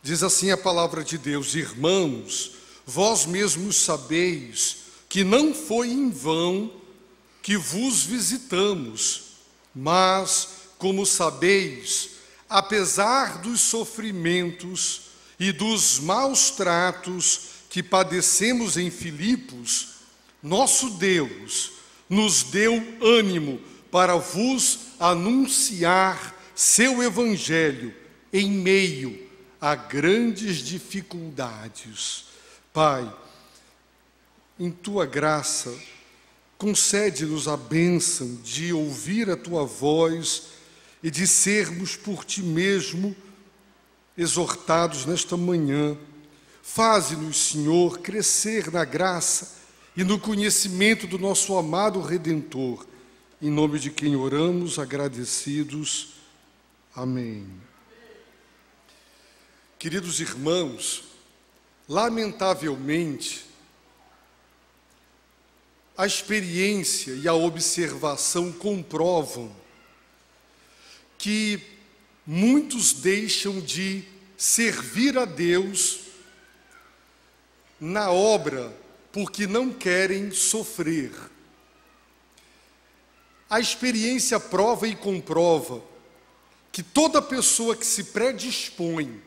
Diz assim a palavra de Deus: irmãos, vós mesmos sabeis que não foi em vão que vos visitamos, mas, como sabeis, apesar dos sofrimentos e dos maus tratos que padecemos em Filipos, nosso Deus nos deu ânimo para vos anunciar seu evangelho em meio a grandes dificuldades. Pai, em tua graça, concede-nos a bênção de ouvir a tua voz e de sermos por ti mesmo exortados nesta manhã. Faze-nos, Senhor, crescer na graça e no conhecimento do nosso amado Redentor, em nome de quem oramos, agradecidos. Amém. Queridos irmãos, lamentavelmente, a experiência e a observação comprovam que muitos deixam de servir a Deus na obra porque não querem sofrer. A experiência prova e comprova que toda pessoa que se predispõe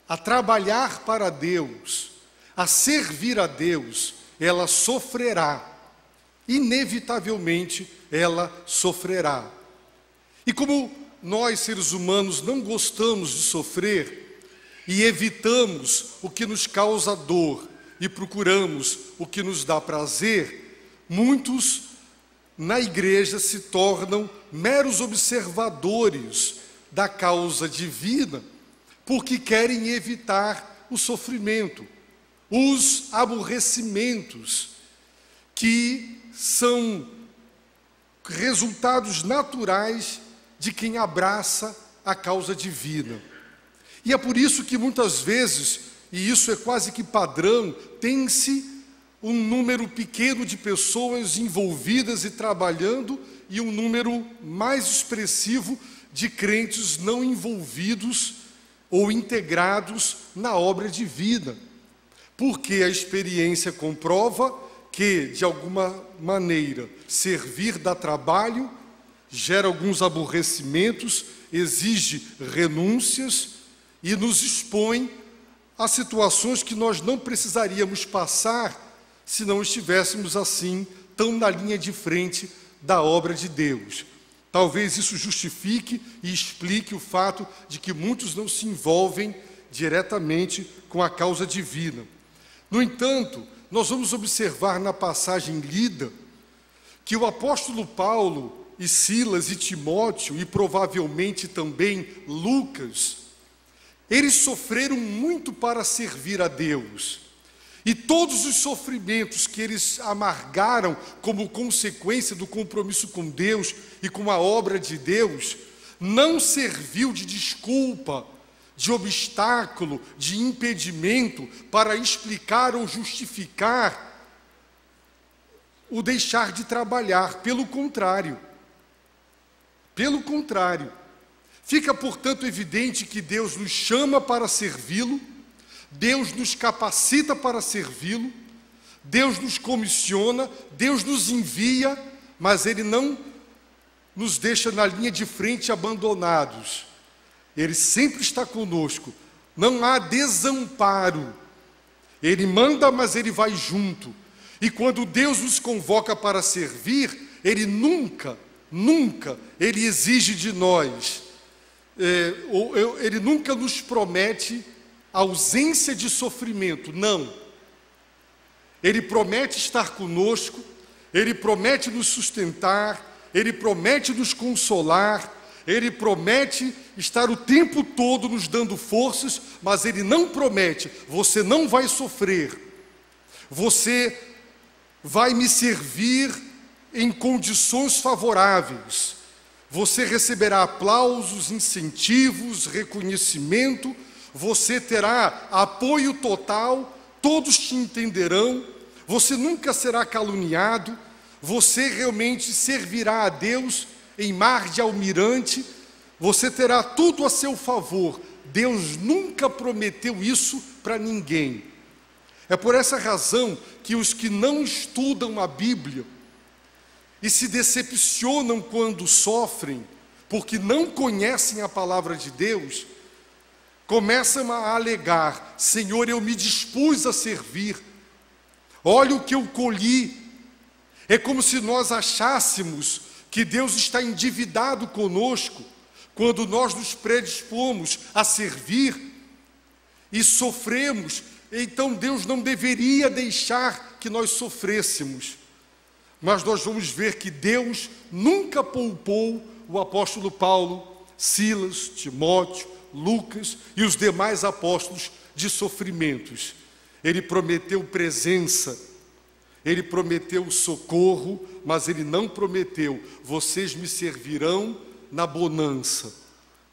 a trabalhar para Deus, a servir a Deus, ela sofrerá. Inevitavelmente ela sofrerá. E como nós, seres humanos, não gostamos de sofrer e evitamos o que nos causa dor e procuramos o que nos dá prazer, muitos na igreja se tornam meros observadores da causa divina, porque querem evitar o sofrimento, os aborrecimentos, que são resultados naturais de quem abraça a causa divina. E é por isso que muitas vezes, e isso é quase que padrão, tem-se um número pequeno de pessoas envolvidas e trabalhando e um número mais expressivo de crentes não envolvidos ou integrados na obra divina. Porque a experiência comprova que, de alguma maneira, servir dá trabalho, gera alguns aborrecimentos, exige renúncias e nos expõe a situações que nós não precisaríamos passar se não estivéssemos assim, tão na linha de frente da obra de Deus. Talvez isso justifique e explique o fato de que muitos não se envolvem diretamente com a causa divina. No entanto, nós vamos observar na passagem lida que o apóstolo Paulo e Silas e Timóteo, e provavelmente também Lucas, eles sofreram muito para servir a Deus. E todos os sofrimentos que eles amargaram como consequência do compromisso com Deus e com a obra de Deus, não serviu de desculpa, de obstáculo, de impedimento para explicar ou justificar o deixar de trabalhar. Pelo contrário. Pelo contrário. Fica, portanto, evidente que Deus nos chama para servi-lo, Deus nos capacita para servi-lo, Deus nos comissiona, Deus nos envia, mas Ele não nos deixa na linha de frente abandonados. Ele sempre está conosco, não há desamparo. Ele manda, mas Ele vai junto. E quando Deus nos convoca para servir, Ele nunca, Ele exige de nós, Ele nunca nos promete ausência de sofrimento, não. Ele promete estar conosco, Ele promete nos sustentar, Ele promete nos consolar, Ele promete estar o tempo todo nos dando forças, mas Ele não promete: você não vai sofrer, você vai me servir em condições favoráveis, você receberá aplausos, incentivos, reconhecimento, você terá apoio total, todos te entenderão, você nunca será caluniado, você realmente servirá a Deus em mar de almirante, você terá tudo a seu favor, Deus nunca prometeu isso para ninguém. É por essa razão que os que não estudam a Bíblia e se decepcionam quando sofrem, porque não conhecem a palavra de Deus, começam a alegar: Senhor, eu me dispus a servir, olha o que eu colhi. É como se nós achássemos que Deus está endividado conosco, quando nós nos predispomos a servir e sofremos. Então Deus não deveria deixar que nós sofrêssemos. Mas nós vamos ver que Deus nunca poupou o apóstolo Paulo, Silas, Timóteo, Lucas e os demais apóstolos de sofrimentos. Ele prometeu presença, ele prometeu socorro, mas ele não prometeu: vocês me servirão na bonança.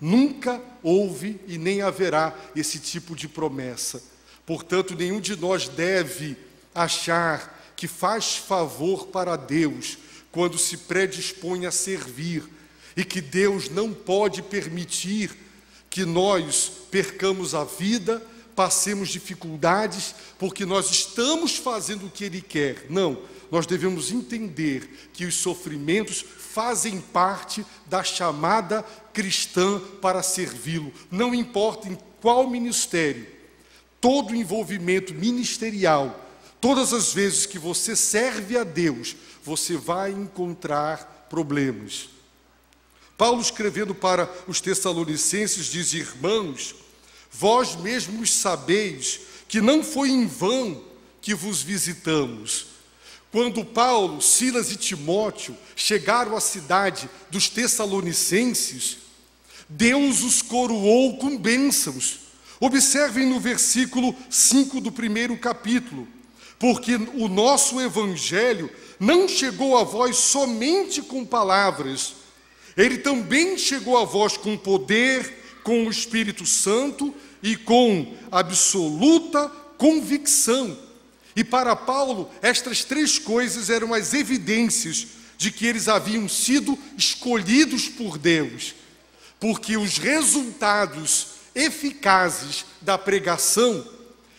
Nunca houve e nem haverá esse tipo de promessa. Portanto, nenhum de nós deve achar que faz favor para Deus quando se predispõe a servir, e que Deus não pode permitir que nós percamos a vida, passemos dificuldades, porque nós estamos fazendo o que Ele quer. Não, nós devemos entender que os sofrimentos fazem parte da chamada cristã para servi-lo. Não importa em qual ministério, todo envolvimento ministerial, todas as vezes que você serve a Deus, você vai encontrar problemas. Paulo, escrevendo para os Tessalonicenses, diz: irmãos, vós mesmos sabeis que não foi em vão que vos visitamos. Quando Paulo, Silas e Timóteo chegaram à cidade dos Tessalonicenses, Deus os coroou com bênçãos. Observem no versículo 5 do primeiro capítulo: porque o nosso evangelho não chegou a vós somente com palavras, ele também chegou a vós com poder, com o Espírito Santo e com absoluta convicção. E para Paulo, estas três coisas eram as evidências de que eles haviam sido escolhidos por Deus, porque os resultados eficazes da pregação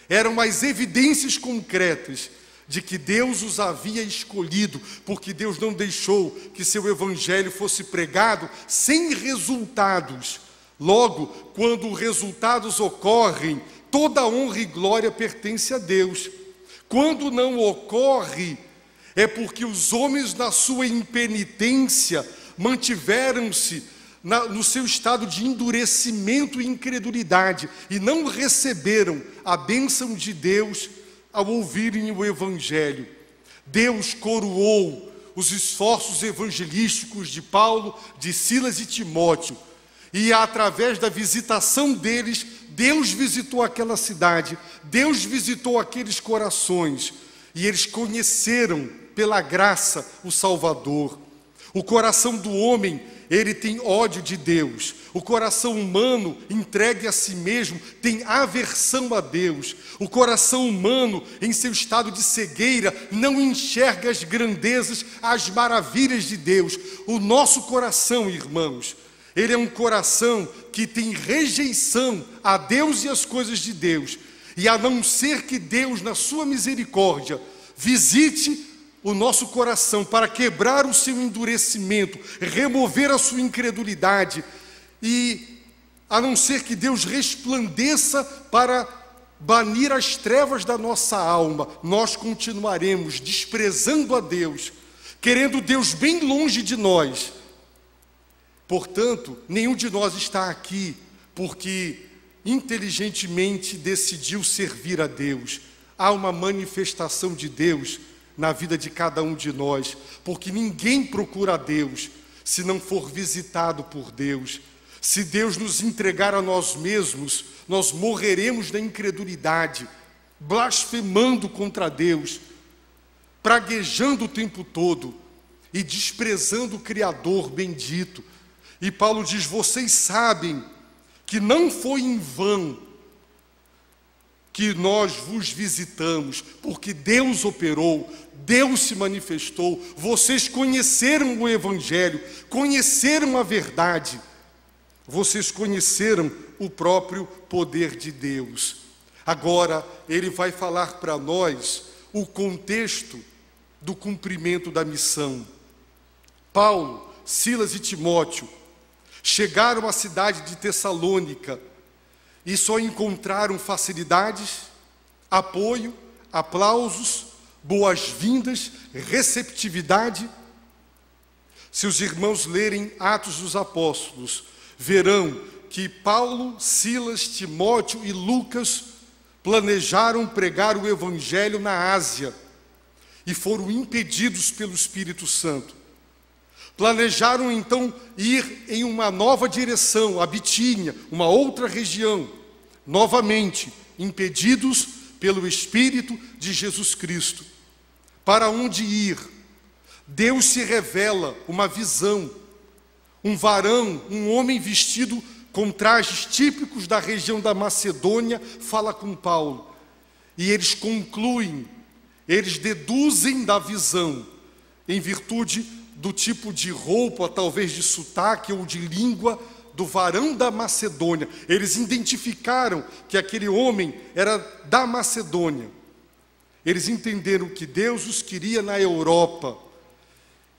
eram as evidências concretas de que Deus os havia escolhido, porque Deus não deixou que seu evangelho fosse pregado sem resultados. Logo, quando resultados ocorrem, toda honra e glória pertence a Deus. Quando não ocorre, é porque os homens, na sua impenitência, mantiveram-se no seu estado de endurecimento e incredulidade, e não receberam a bênção de Deus ao ouvirem o evangelho. Deus coroou os esforços evangelísticos de Paulo, de Silas e Timóteo, e através da visitação deles, Deus visitou aquela cidade, Deus visitou aqueles corações, e eles conheceram pela graça o Salvador. O coração do homem, ele tem ódio de Deus. O coração humano, entregue a si mesmo, tem aversão a Deus. O coração humano, em seu estado de cegueira, não enxerga as grandezas, as maravilhas de Deus. O nosso coração, irmãos, ele é um coração que tem rejeição a Deus e as coisas de Deus. E a não ser que Deus, na sua misericórdia, visite o nosso coração para quebrar o seu endurecimento, remover a sua incredulidade, e a não ser que Deus resplandeça para banir as trevas da nossa alma, nós continuaremos desprezando a Deus, querendo Deus bem longe de nós. Portanto, nenhum de nós está aqui porque inteligentemente decidiu servir a Deus. Há uma manifestação de Deus na vida de cada um de nós, porque ninguém procura a Deus se não for visitado por Deus. Se Deus nos entregar a nós mesmos, nós morreremos na incredulidade, blasfemando contra Deus, praguejando o tempo todo e desprezando o Criador bendito. E Paulo diz: vocês sabem que não foi em vão que nós vos visitamos, porque Deus operou, Deus se manifestou, vocês conheceram o Evangelho, conheceram a verdade. vocês conheceram o próprio poder de Deus. Agora, ele vai falar para nós o contexto do cumprimento da missão. Paulo, Silas e Timóteo chegaram à cidade de Tessalônica e só encontraram facilidades, apoio, aplausos, boas-vindas, receptividade. Se os irmãos lerem Atos dos Apóstolos, verão que Paulo, Silas, Timóteo e Lucas planejaram pregar o Evangelho na Ásia e foram impedidos pelo Espírito Santo. Planejaram então ir em uma nova direção, a Bitínia, uma outra região, novamente impedidos pelo Espírito de Jesus Cristo. Para onde ir? Deus se revela uma visão. Um varão, um homem vestido com trajes típicos da região da Macedônia, fala com Paulo. E eles concluem, eles deduzem da visão, em virtude do tipo de roupa, talvez de sotaque ou de língua do varão da Macedônia. Eles identificaram que aquele homem era da Macedônia. Eles entenderam que Deus os queria na Europa.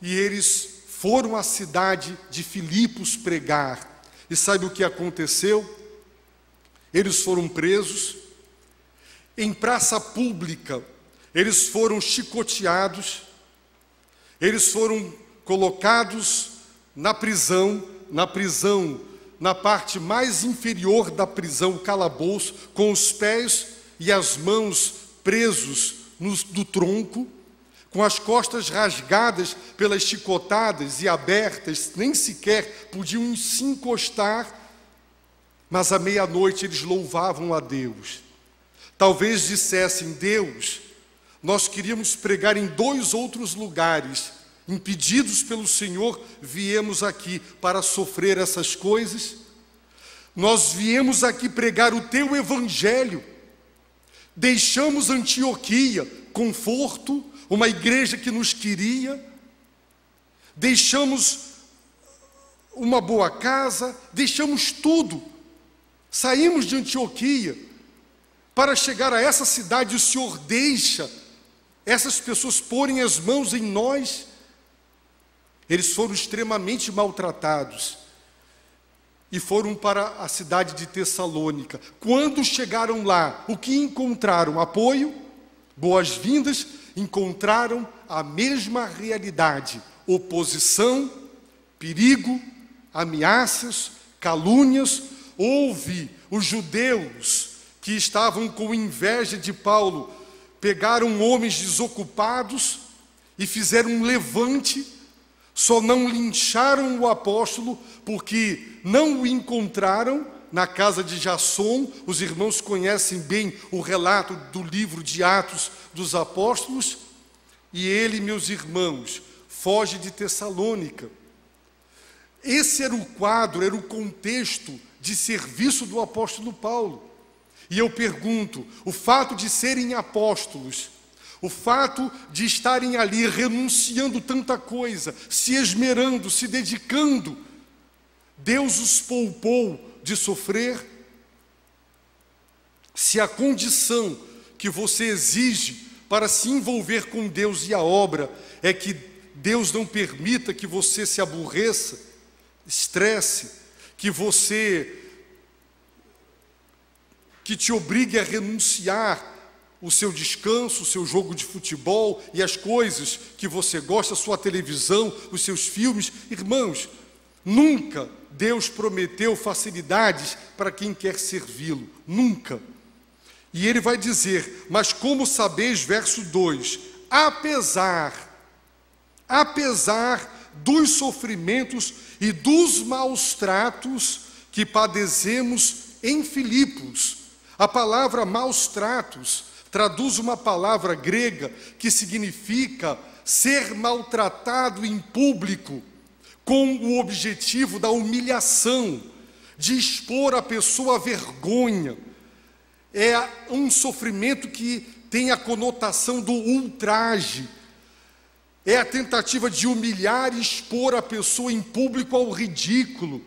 E eles foram à cidade de Filipos pregar. E sabe o que aconteceu? Eles foram presos. Em praça pública, eles foram chicoteados. Eles foram colocados na prisão, na parte mais inferior da prisão, calabouço, com os pés e as mãos presos do tronco, com as costas rasgadas pelas chicotadas e abertas, nem sequer podiam se encostar, mas à meia-noite eles louvavam a Deus. Talvez dissessem: Deus, nós queríamos pregar em 2 outros lugares, impedidos pelo Senhor, viemos aqui para sofrer essas coisas. Nós viemos aqui pregar o teu Evangelho. Deixamos Antioquia, conforto, uma igreja que nos queria. Deixamos uma boa casa, deixamos tudo. Saímos de Antioquia para chegar a essa cidade. O Senhor deixa essas pessoas porem as mãos em nós. Eles foram extremamente maltratados e foram para a cidade de Tessalônica. Quando chegaram lá, o que encontraram? Apoio, boas-vindas, encontraram a mesma realidade: oposição, perigo, ameaças, calúnias. Houve os judeus que estavam com inveja de Paulo, pegaram homens desocupados e fizeram um levante. Só não lincharam o apóstolo porque não o encontraram na casa de Jasson. Os irmãos conhecem bem o relato do livro de Atos dos Apóstolos. E ele, meus irmãos, foge de Tessalônica. Esse era o quadro, era o contexto de serviço do apóstolo Paulo. E eu pergunto, o fato de serem apóstolos, o fato de estarem ali renunciando tanta coisa, se esmerando, se dedicando, Deus os poupou de sofrer? Se a condição que você exige para se envolver com Deus e a obra é que Deus não permita que você se aborreça, estresse, que te obrigue a renunciar o seu descanso, o seu jogo de futebol e as coisas que você gosta, a sua televisão, os seus filmes. Irmãos, nunca Deus prometeu facilidades para quem quer servi-lo. Nunca. E ele vai dizer: mas como sabeis, verso 2, apesar dos sofrimentos e dos maus tratos que padecemos em Filipos. A palavra maus tratos traduz uma palavra grega que significa ser maltratado em público, com o objetivo da humilhação, de expor a pessoa à vergonha. É um sofrimento que tem a conotação do ultraje. É a tentativa de humilhar e expor a pessoa em público ao ridículo.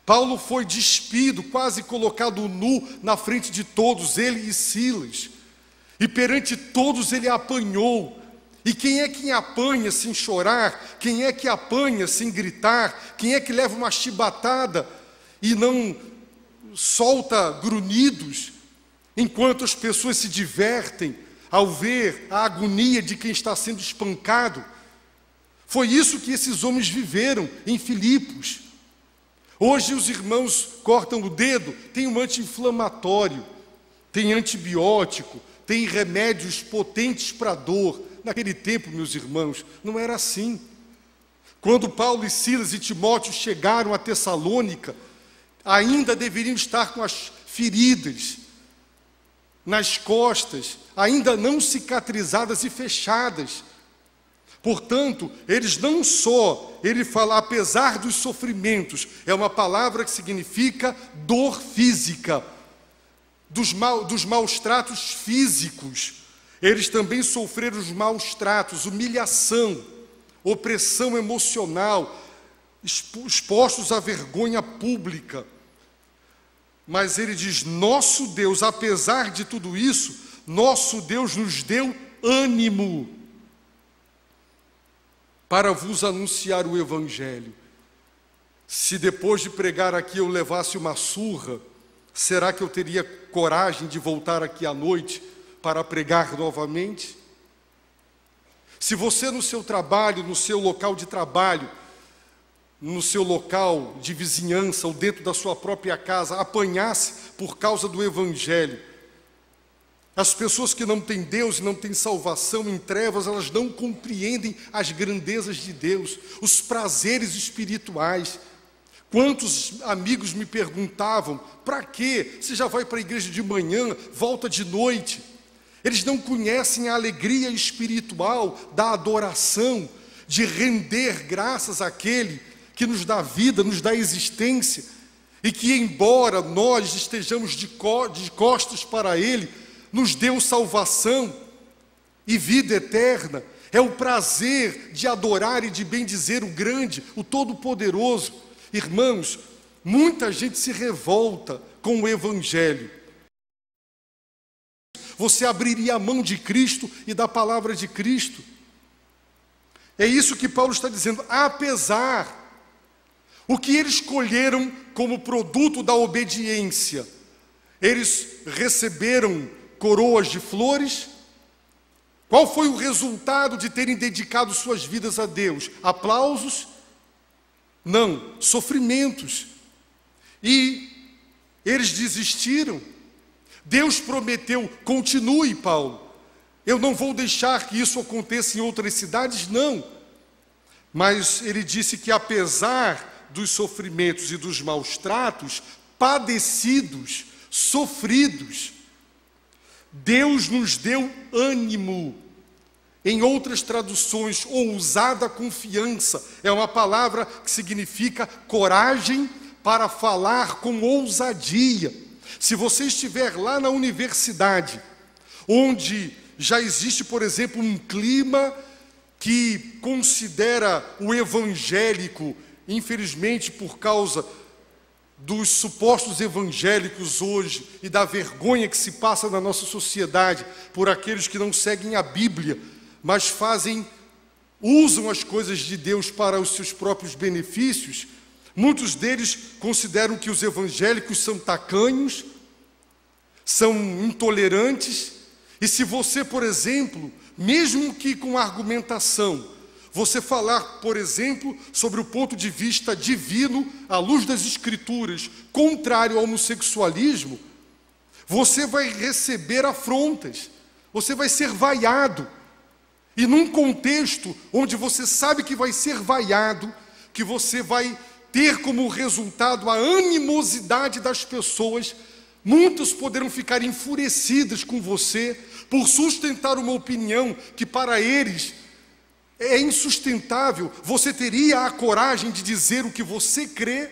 Paulo foi despido, quase colocado nu na frente de todos, ele e Silas. E perante todos ele apanhou. E quem é que apanha sem chorar? Quem é que apanha sem gritar? Quem é que leva uma chibatada e não solta grunhidos, enquanto as pessoas se divertem ao ver a agonia de quem está sendo espancado? Foi isso que esses homens viveram em Filipos. Hoje os irmãos cortam o dedo, tem um anti-inflamatório, tem antibiótico, tem remédios potentes para dor. Naquele tempo, meus irmãos, não era assim. Quando Paulo e Silas e Timóteo chegaram a Tessalônica, ainda deveriam estar com as feridas nas costas, ainda não cicatrizadas e fechadas. Portanto, eles não só, ele fala, apesar dos sofrimentos, é uma palavra que significa dor física, dos maus tratos físicos. Eles também sofreram os maus tratos, humilhação, opressão emocional, expostos à vergonha pública. Mas ele diz, nosso Deus, apesar de tudo isso, nosso Deus nos deu ânimo para vos anunciar o Evangelho. Se depois de pregar aqui eu levasse uma surra, será que eu teria coragem de voltar aqui à noite para pregar novamente? Se você no seu trabalho, no seu local de trabalho, no seu local de vizinhança ou dentro da sua própria casa, apanhasse por causa do Evangelho, as pessoas que não têm Deus e não têm salvação em trevas, elas não compreendem as grandezas de Deus, os prazeres espirituais. Quantos amigos me perguntavam, para quê? Você já vai para a igreja de manhã, volta de noite. Eles não conhecem a alegria espiritual da adoração, de render graças àquele que nos dá vida, nos dá existência, e que embora nós estejamos de costas para Ele, nos deu salvação e vida eterna. É o prazer de adorar e de bendizer o grande, o todo-poderoso. Irmãos, muita gente se revolta com o Evangelho. Você abriria a mão de Cristo e da palavra de Cristo. É isso que Paulo está dizendo. Apesar, o que eles escolheram como produto da obediência, eles receberam coroas de flores. Qual foi o resultado de terem dedicado suas vidas a Deus? Aplausos? Não, sofrimentos. E eles desistiram. Deus prometeu, continue, Paulo. Eu não vou deixar que isso aconteça em outras cidades, não. Mas ele disse que apesar dos sofrimentos e dos maus tratos, padecidos, sofridos, Deus nos deu ânimo. Em outras traduções, ousada confiança. É uma palavra que significa coragem para falar com ousadia. Se você estiver lá na universidade, onde já existe, por exemplo, um clima que considera o evangélico, infelizmente por causa dos supostos evangélicos hoje e da vergonha que se passa na nossa sociedade por aqueles que não seguem a Bíblia, mas usam as coisas de Deus para os seus próprios benefícios, muitos deles consideram que os evangélicos são tacanhos, são intolerantes, e se você, por exemplo, mesmo que com argumentação, você falar, por exemplo, sobre o ponto de vista divino, à luz das Escrituras, contrário ao homossexualismo, você vai receber afrontas, você vai ser vaiado. E num contexto onde você sabe que vai ser vaiado, que você vai ter como resultado a animosidade das pessoas, muitas poderão ficar enfurecidas com você por sustentar uma opinião que para eles é insustentável. Você teria a coragem de dizer o que você crê?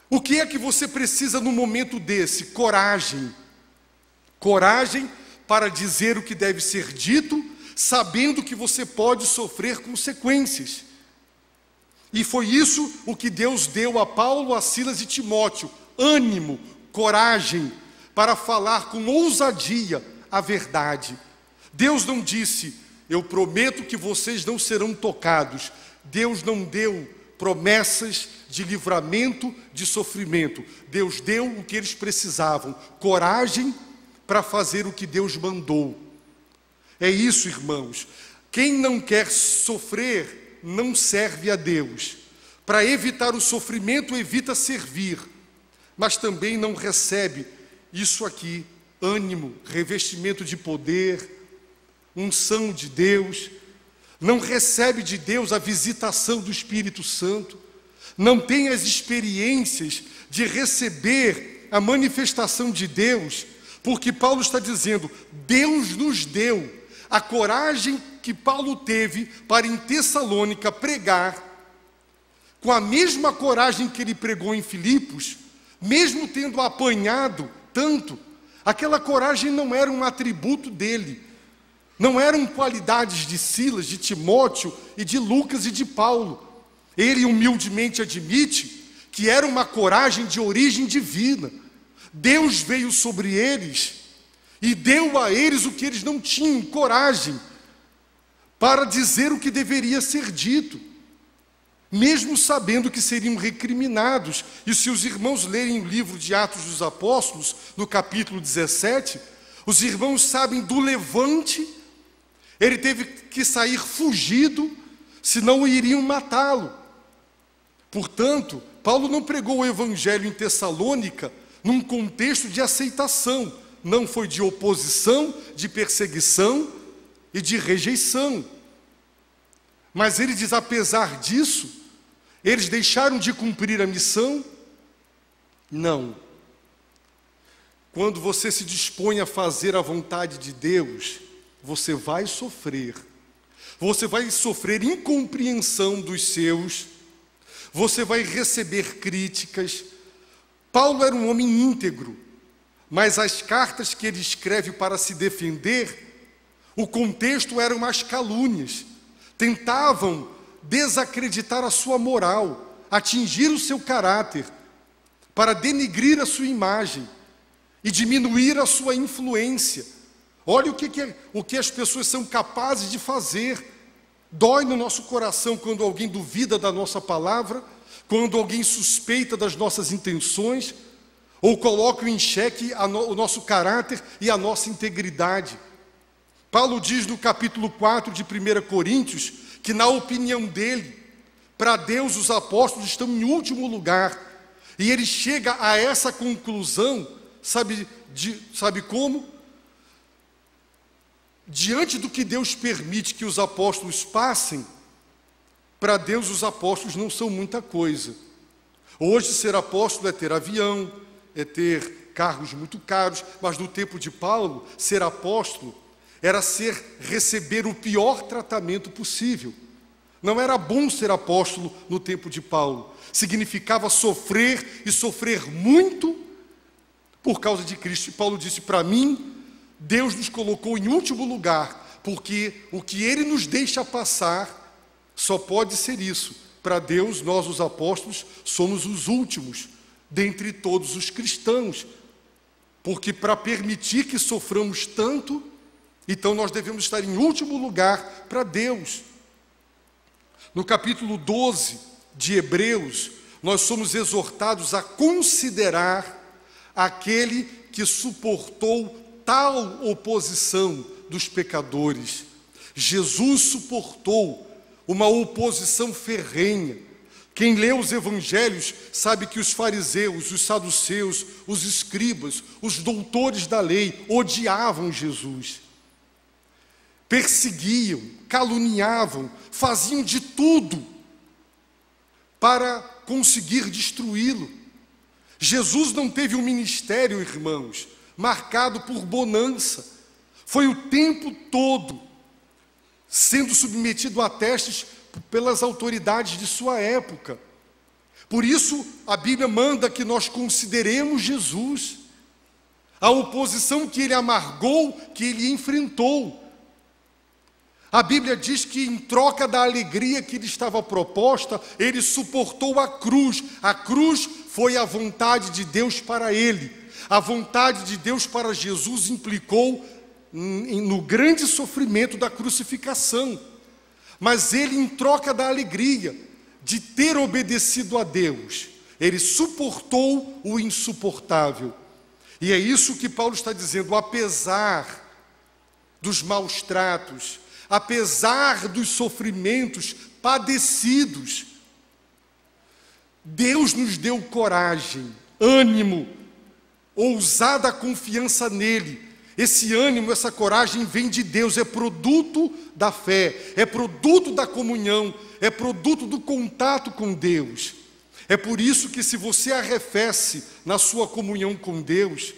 O que é que você precisa no momento desse? Coragem. Coragem para dizer o que deve ser dito, sabendo que você pode sofrer consequências. E foi isso o que Deus deu a Paulo, a Silas e Timóteo: ânimo, coragem, para falar com ousadia a verdade. Deus não disse: eu prometo que vocês não serão tocados. Deus não deu promessas de livramento, de sofrimento. Deus deu o que eles precisavam: coragem para fazer o que Deus mandou. É isso, irmãos. Quem não quer sofrer não serve a Deus. Para evitar o sofrimento, evita servir, mas também não recebe isso aqui: ânimo, revestimento de poder, unção de Deus. Não recebe de Deus a visitação do Espírito Santo, não tem as experiências de receber a manifestação de Deus, porque Paulo está dizendo: Deus nos deu a coragem que Paulo teve para em Tessalônica pregar, com a mesma coragem que ele pregou em Filipos, mesmo tendo apanhado tanto. Aquela coragem não era um atributo dele, não eram qualidades de Silas, de Timóteo e de Lucas e de Paulo. Ele humildemente admite que era uma coragem de origem divina. Deus veio sobre eles e deu a eles o que eles não tinham: coragem para dizer o que deveria ser dito, mesmo sabendo que seriam recriminados. E se os irmãos lerem o livro de Atos dos Apóstolos, no capítulo 17, os irmãos sabem do levante. Ele teve que sair fugido, senão iriam matá-lo. Portanto, Paulo não pregou o evangelho em Tessalônica num contexto de aceitação. Não foi de oposição, de perseguição e de rejeição. Mas ele diz: apesar disso, eles deixaram de cumprir a missão? Não. Quando você se dispõe a fazer a vontade de Deus, você vai sofrer. Você vai sofrer incompreensão dos seus. Você vai receber críticas. Paulo era um homem íntegro, mas as cartas que ele escreve para se defender, o contexto eram as calúnias. Tentavam desacreditar a sua moral, atingir o seu caráter, para denigrir a sua imagem e diminuir a sua influência. Olha o que as pessoas são capazes de fazer. Dói no nosso coração quando alguém duvida da nossa palavra, quando alguém suspeita das nossas intenções, ou coloca em xeque o nosso caráter e a nossa integridade. Paulo diz no capítulo 4 de 1 Coríntios, que na opinião dele, para Deus os apóstolos estão em último lugar. E ele chega a essa conclusão, sabe como? Diante do que Deus permite que os apóstolos passem, para Deus os apóstolos não são muita coisa. Hoje ser apóstolo é ter avião, é ter carros muito caros, mas no tempo de Paulo, ser apóstolo era receber o pior tratamento possível. Não era bom ser apóstolo no tempo de Paulo. Significava sofrer, e sofrer muito, por causa de Cristo. E Paulo disse: para mim, Deus nos colocou em último lugar, porque o que Ele nos deixa passar só pode ser isso. Para Deus, nós os apóstolos somos os últimos dentre todos os cristãos, porque para permitir que soframos tanto, então nós devemos estar em último lugar para Deus. No capítulo 12 de Hebreus, nós somos exortados a considerar aquele que suportou tal oposição dos pecadores. Jesus suportou uma oposição ferrenha. Quem lê os evangelhos sabe que os fariseus, os saduceus, os escribas, os doutores da lei odiavam Jesus. Perseguiam, caluniavam, faziam de tudo para conseguir destruí-lo. Jesus não teve um ministério, irmãos, marcado por bonança. Foi o tempo todo sendo submetido a testes pelas autoridades de sua época. Por isso, a Bíblia manda que nós consideremos Jesus, a oposição que ele amargou, que ele enfrentou. A Bíblia diz que em troca da alegria que lhe estava proposta, ele suportou a cruz. A cruz foi a vontade de Deus para ele. A vontade de Deus para Jesus implicou no grande sofrimento da crucificação. Mas ele, em troca da alegria de ter obedecido a Deus, ele suportou o insuportável. E é isso que Paulo está dizendo: apesar dos maus tratos, apesar dos sofrimentos padecidos, Deus nos deu coragem, ânimo, ousada confiança nele. Esse ânimo, essa coragem vem de Deus, é produto da fé, é produto da comunhão, é produto do contato com Deus. É por isso que, se você arrefece na sua comunhão com Deus,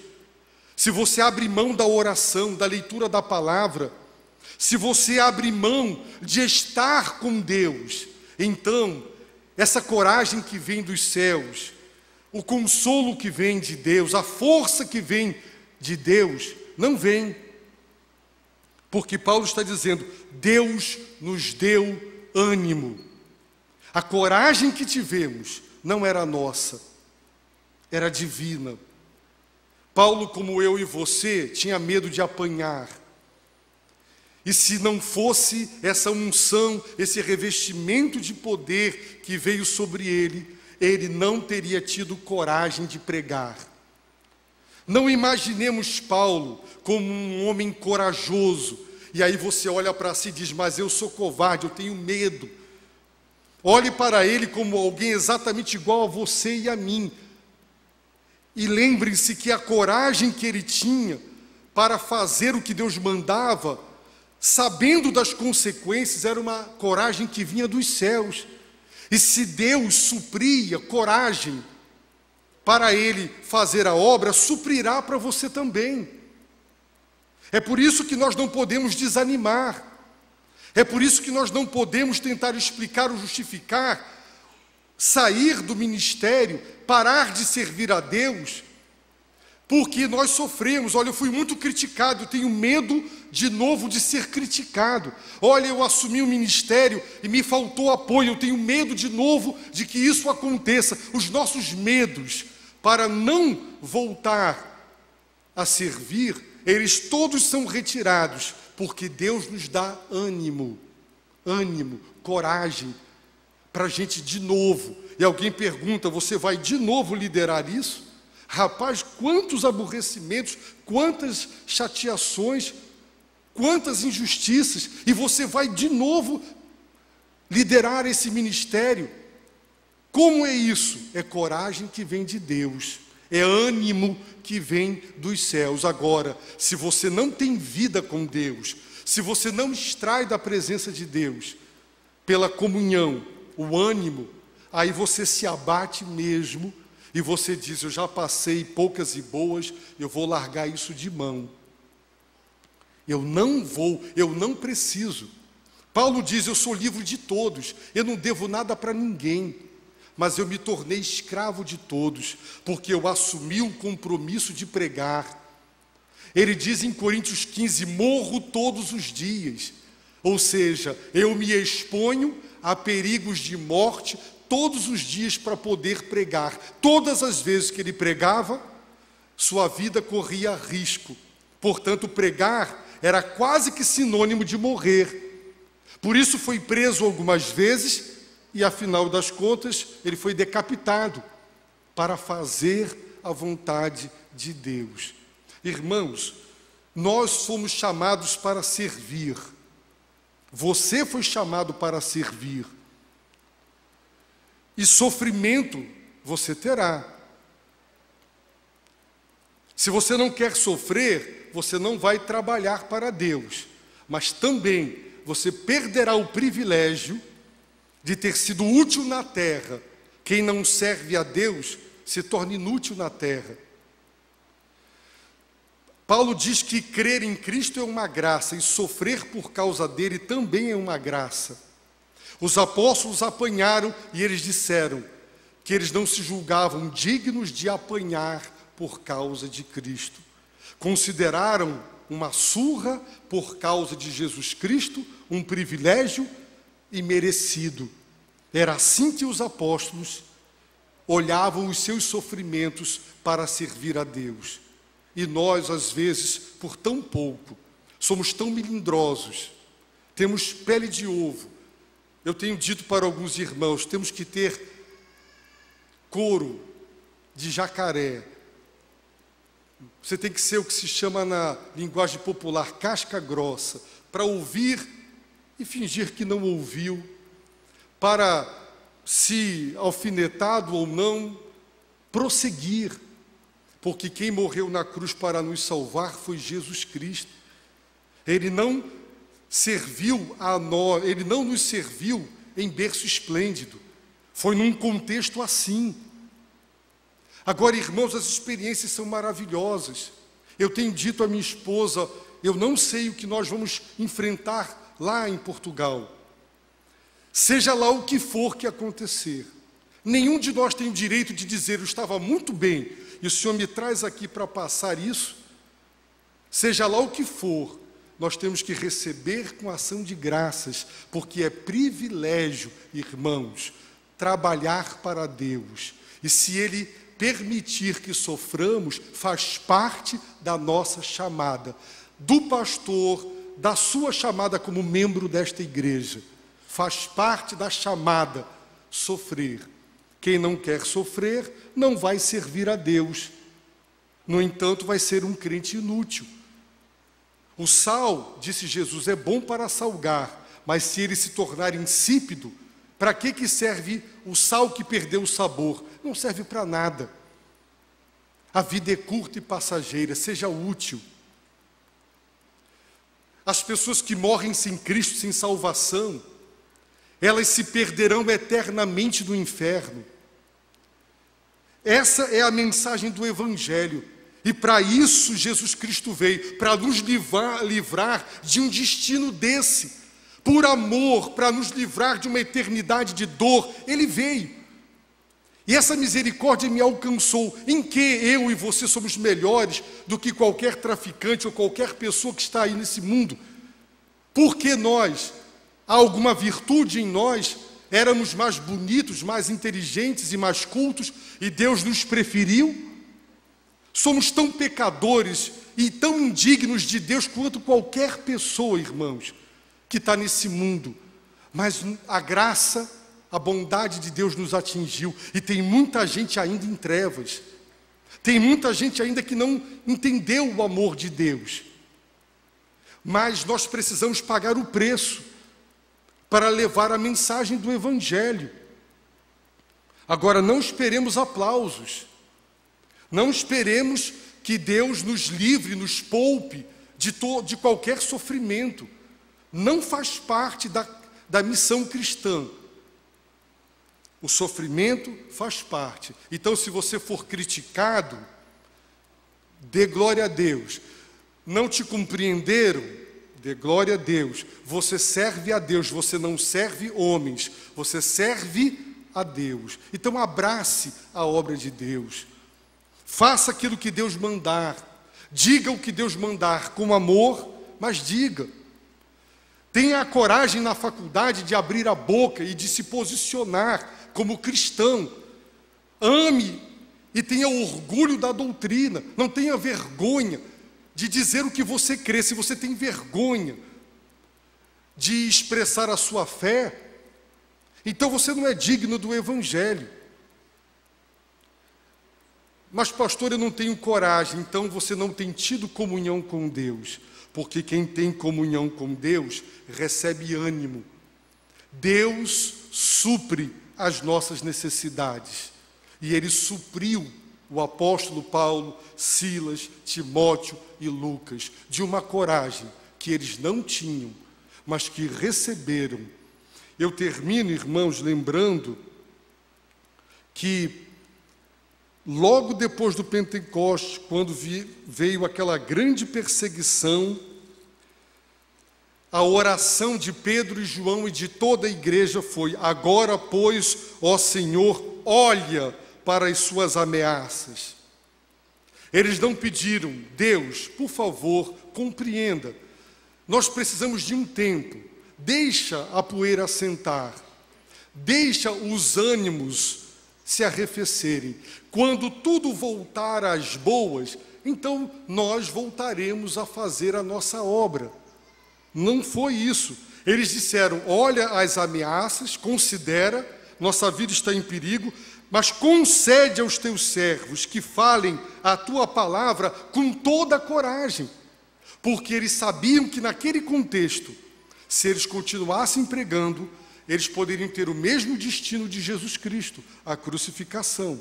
se você abre mão da oração, da leitura da palavra, se você abre mão de estar com Deus, então essa coragem que vem dos céus, o consolo que vem de Deus, a força que vem de Deus, não vem. Porque Paulo está dizendo: Deus nos deu ânimo. A coragem que tivemos não era nossa, era divina. Paulo, como eu e você, tinha medo de apanhar. E se não fosse essa unção, esse revestimento de poder que veio sobre ele, ele não teria tido coragem de pregar. Não imaginemos Paulo como um homem corajoso, e aí você olha para si e diz: mas eu sou covarde, eu tenho medo. Olhe para ele como alguém exatamente igual a você e a mim. E lembre-se que a coragem que ele tinha para fazer o que Deus mandava, sabendo das consequências, era uma coragem que vinha dos céus. E se Deus supria coragem para ele fazer a obra, suprirá para você também. É por isso que nós não podemos desanimar. É por isso que nós não podemos tentar explicar ou justificar, sair do ministério, parar de servir a Deus, porque nós sofremos. Olha, eu fui muito criticado, eu tenho medo de novo de ser criticado. Olha, eu assumi o ministério e me faltou apoio, eu tenho medo de novo de que isso aconteça. Os nossos medos para não voltar a servir, eles todos são retirados, porque Deus nos dá ânimo, coragem, para a gente de novo. E alguém pergunta: você vai de novo liderar isso? Rapaz, quantos aborrecimentos, quantas chateações, quantas injustiças, e você vai de novo liderar esse ministério. Como é isso? É coragem que vem de Deus, é ânimo que vem dos céus. Agora, se você não tem vida com Deus, se você não extrai da presença de Deus, pela comunhão, o ânimo, aí você se abate mesmo, e você diz: eu já passei poucas e boas, eu vou largar isso de mão. Eu não preciso. Paulo diz: eu sou livre de todos, eu não devo nada para ninguém, mas eu me tornei escravo de todos, porque eu assumi o compromisso de pregar. Ele diz em Coríntios 15: morro todos os dias. Ou seja, eu me exponho a perigos de morte todos os dias para poder pregar. Todas as vezes que ele pregava, sua vida corria risco. Portanto, pregar era quase que sinônimo de morrer. Por isso foi preso algumas vezes e, afinal das contas, ele foi decapitado para fazer a vontade de Deus. Irmãos, nós fomos chamados para servir. Você foi chamado para servir. E sofrimento você terá. Se você não quer sofrer, você não vai trabalhar para Deus. Mas também você perderá o privilégio de ter sido útil na terra. Quem não serve a Deus se torna inútil na terra. Paulo diz que crer em Cristo é uma graça e sofrer por causa dele também é uma graça. Os apóstolos apanharam e eles disseram que eles não se julgavam dignos de apanhar por causa de Cristo. Consideraram uma surra por causa de Jesus Cristo, um privilégio imerecido. Era assim que os apóstolos olhavam os seus sofrimentos para servir a Deus. E nós, às vezes, por tão pouco, somos tão melindrosos, temos pele de ovo. Eu tenho dito para alguns irmãos, temos que ter couro de jacaré. Você tem que ser o que se chama na linguagem popular casca grossa, para ouvir e fingir que não ouviu, para, se alfinetado ou não, prosseguir, porque quem morreu na cruz para nos salvar foi Jesus Cristo. Ele não serviu a nós, ele não nos serviu em berço esplêndido, foi num contexto assim. Agora, irmãos, as experiências são maravilhosas. Eu tenho dito à minha esposa, eu não sei o que nós vamos enfrentar lá em Portugal. Seja lá o que for que acontecer, nenhum de nós tem o direito de dizer, eu estava muito bem, e o Senhor me traz aqui para passar isso. Seja lá o que for, nós temos que receber com ação de graças, porque é privilégio, irmãos, trabalhar para Deus. E se Ele permitir que soframos, faz parte da nossa chamada, do pastor, da sua chamada como membro desta igreja. Faz parte da chamada sofrer. Quem não quer sofrer, não vai servir a Deus. No entanto, vai ser um crente inútil. O sal, disse Jesus, é bom para salgar, mas se ele se tornar insípido, para que serve o sal que perdeu o sabor? Não serve para nada. A vida é curta e passageira, seja útil. As pessoas que morrem sem Cristo, sem salvação, elas se perderão eternamente no inferno. Essa é a mensagem do Evangelho. E para isso Jesus Cristo veio, para nos livrar de um destino desse. Por amor, para nos livrar de uma eternidade de dor, Ele veio. E essa misericórdia me alcançou, em que eu e você somos melhores do que qualquer traficante ou qualquer pessoa que está aí nesse mundo. Porque nós, há alguma virtude em nós, éramos mais bonitos, mais inteligentes e mais cultos, e Deus nos preferiu? Somos tão pecadores e tão indignos de Deus quanto qualquer pessoa, irmãos, que está nesse mundo. Mas a graça, a bondade de Deus nos atingiu, e tem muita gente ainda em trevas. Tem muita gente ainda que não entendeu o amor de Deus. Mas nós precisamos pagar o preço para levar a mensagem do Evangelho. Agora, não esperemos aplausos. Não esperemos que Deus nos livre, nos poupe de qualquer sofrimento. Não faz parte da missão cristã. O sofrimento faz parte. Então, se você for criticado, dê glória a Deus. Não te compreenderam? Dê glória a Deus. Você serve a Deus, você não serve homens. Você serve a Deus. Então, abrace a obra de Deus. Faça aquilo que Deus mandar. Diga o que Deus mandar com amor, mas diga. Tenha a coragem na faculdade de abrir a boca e de se posicionar como cristão. Ame e tenha orgulho da doutrina. Não tenha vergonha de dizer o que você crê. Se você tem vergonha de expressar a sua fé, então você não é digno do Evangelho. Mas, pastor, eu não tenho coragem. Então você não tem tido comunhão com Deus. Porque quem tem comunhão com Deus recebe ânimo. Deus supre as nossas necessidades. E Ele supriu o apóstolo Paulo, Silas, Timóteo e Lucas de uma coragem que eles não tinham, mas que receberam. Eu termino, irmãos, lembrando que logo depois do Pentecostes, quando veio aquela grande perseguição, a oração de Pedro e João e de toda a igreja foi: agora, pois, ó Senhor, olha para as suas ameaças. Eles não pediram: Deus, por favor, compreenda, nós precisamos de um tempo, deixa a poeira assentar, deixa os ânimos se arrefecerem. Quando tudo voltar às boas, então nós voltaremos a fazer a nossa obra. Não foi isso. Eles disseram: olha as ameaças, considera, nossa vida está em perigo, mas concede aos teus servos que falem a tua palavra com toda a coragem. Porque eles sabiam que naquele contexto, se eles continuassem pregando, eles poderiam ter o mesmo destino de Jesus Cristo, a crucificação.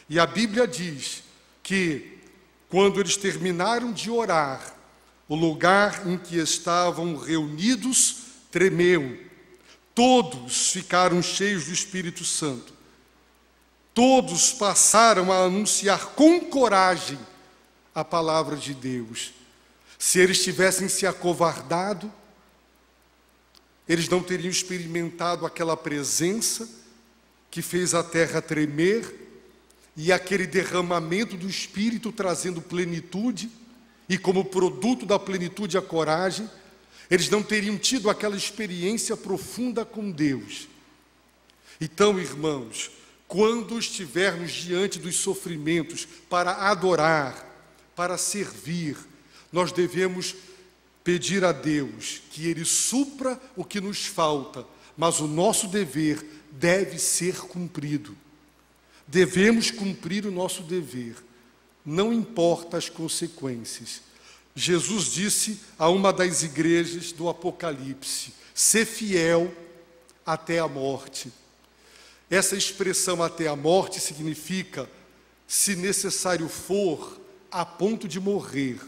E a Bíblia diz que, quando eles terminaram de orar, o lugar em que estavam reunidos tremeu. Todos ficaram cheios do Espírito Santo. Todos passaram a anunciar com coragem a palavra de Deus. Se eles tivessem se acovardado, eles não teriam experimentado aquela presença que fez a terra tremer e aquele derramamento do Espírito trazendo plenitude, e como produto da plenitude a coragem. Eles não teriam tido aquela experiência profunda com Deus. Então, irmãos, quando estivermos diante dos sofrimentos para adorar, para servir, nós devemos pedir a Deus que Ele supra o que nos falta, mas o nosso dever deve ser cumprido. Devemos cumprir o nosso dever, não importa as consequências. Jesus disse a uma das igrejas do Apocalipse: ser fiel até a morte. Essa expressão até a morte significa, se necessário for, a ponto de morrer.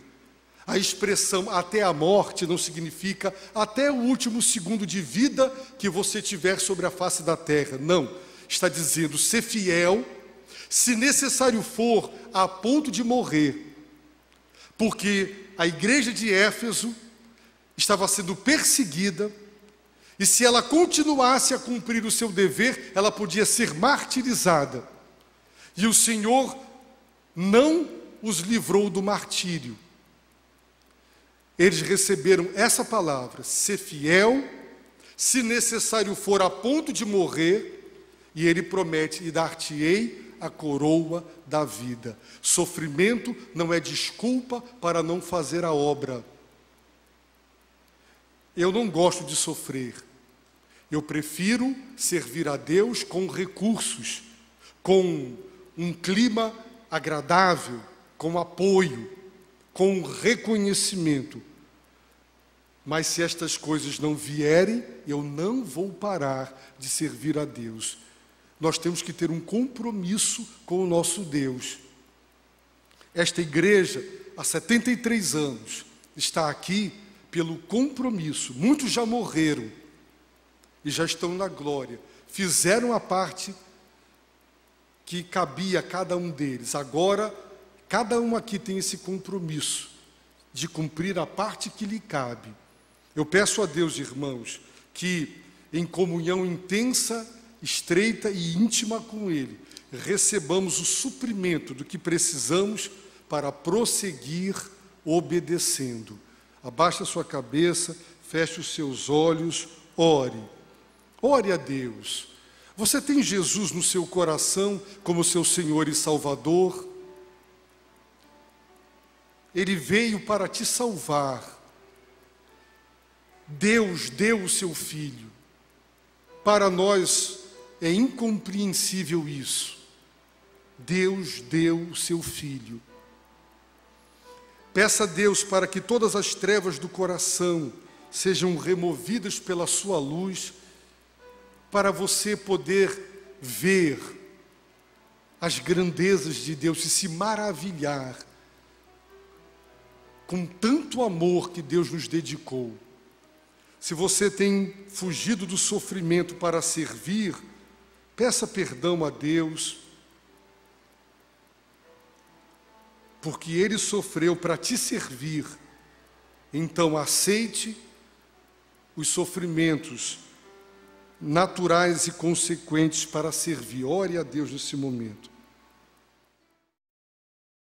A expressão até a morte não significa até o último segundo de vida que você tiver sobre a face da terra. Não, está dizendo ser fiel, se necessário for, a ponto de morrer. Porque a igreja de Éfeso estava sendo perseguida, e se ela continuasse a cumprir o seu dever, ela podia ser martirizada. E o Senhor não os livrou do martírio. Eles receberam essa palavra: ser fiel, se necessário for, a ponto de morrer, e Ele promete: e dar-te-ei a coroa da vida. Sofrimento não é desculpa para não fazer a obra. Eu não gosto de sofrer. Eu prefiro servir a Deus com recursos, com um clima agradável, com apoio, com reconhecimento. Mas se estas coisas não vierem, eu não vou parar de servir a Deus. Nós temos que ter um compromisso com o nosso Deus. Esta igreja, há 73 anos, está aqui pelo compromisso. Muitos já morreram e já estão na glória. Fizeram a parte que cabia a cada um deles. Agora, cada um aqui tem esse compromisso de cumprir a parte que lhe cabe. Eu peço a Deus, irmãos, que em comunhão intensa, estreita e íntima com Ele, recebamos o suprimento do que precisamos para prosseguir obedecendo. Abaixe a sua cabeça, feche os seus olhos, ore. Ore a Deus. Você tem Jesus no seu coração como seu Senhor e Salvador? Ele veio para te salvar. Deus deu o seu Filho. Para nós é incompreensível isso. Deus deu o seu Filho. Peça a Deus para que todas as trevas do coração sejam removidas pela sua luz, para você poder ver as grandezas de Deus e se maravilhar com tanto amor que Deus nos dedicou. Se você tem fugido do sofrimento para servir, peça perdão a Deus, porque Ele sofreu para te servir. Então aceite os sofrimentos naturais e consequentes para servir. Ore a Deus nesse momento.